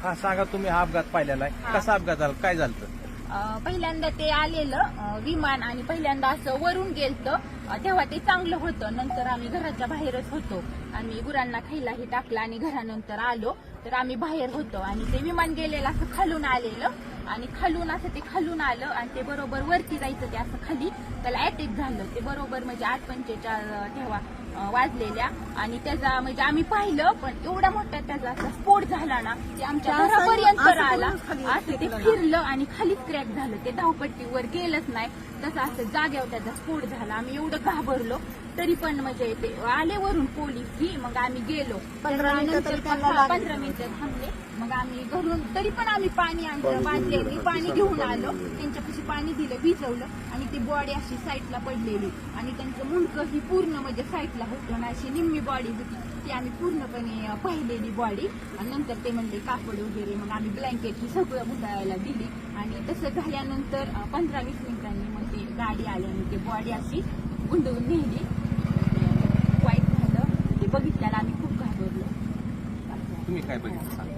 हा सांगा, तुम्ही हा अपघात पाहिलेला आहे, कसा अपघात झाला, काय झालं? पहिल्यांदा ते आलेलं विमान आणि पहिल्यांदा असं वरून गेलतं, तेव्हा ते चांगलं होतं. नंतर आम्ही घराच्या बाहेरच होतो आणि गुरांना खायलाही टाकलं आणि घरानंतर आलो तर आम्ही बाहेर होतो आणि ते विमान गेलेलं असं खालून आलेलं आणि खालून असं ते खालून आलं आणि ते बरोबर वरती जायचं, ते असं खाली त्याला अटॅक झालं. ते बरोबर म्हणजे 8:45 तेव्हा वाजलेल्या आणि त्याचा म्हणजे आम्ही पाहिलं, पण एवढा मोठा त्याचा असा स्फोट झाला ना, ते आमच्या घरापर्यंत आला. असं ते फिरलं आणि खालीच क्रॅक झालं, ते धावपट्टीवर गेलंच नाही, तसं असं जाग्यावर त्याचा स्फोट झाला. आम्ही एवढं घाबरलो, तरी पण म्हणजे ते आले वरून पोलीस ही, मग आम्ही गेलो. 15 मिनिटं थांबले, मग आम्ही घरून तरी पण आम्ही पाणी आणलं, बांधलेली पाणी घेऊन आलो, त्यांच्यापाशी पाणी दिलं, भिजवलं आणि ती बॉडी अशी साईडला पडलेली आणि त्यांचं मुंडकं ही पूर्ण म्हणजे साईडला होतं ना, अशी निम्मी बॉडी होती, ती आम्ही पूर्णपणे पाहिलेली बॉडी. आणि नंतर ते म्हणले कापड वगैरे, मग आम्ही ब्लँकेट ही सगळं मुदायला दिली आणि तसं झाल्यानंतर 15-20 मिनिटांनी मग ती गाडी आली आणि ती बॉडी अशी गुंडवून नेली. वाईट झालं, ते बघितल्याला आम्ही खूप घाबरलो. तुम्ही काय बघितलं सांगा?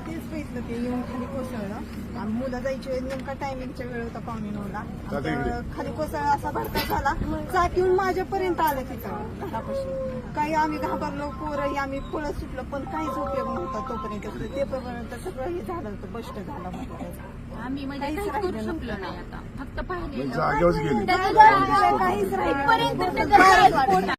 तेच बघितलं, ते येऊन खाली कोसळलं. मुलं जायची वेळ नेमका टायमिंगच्या वेळ होता 9:45ला. खाली कोसळला, असा भडका झाला, चाक येऊन माझ्यापर्यंत आलं तिथं घरापाशी. काही आम्ही घाबरलो, पोरही आम्ही पळत सुटलो, पण काहीच उपयोग नव्हता तोपर्यंत. ते पर्यंत सगळं हे झालं होतं, बस्ट झालं म्हटलं. आम्ही म्हणजे काहीच करू शकलो नाही, आता फक्त पाहिलेलं जागेवर गेले. काहीच राहिलं इथपर्यंत त्याचा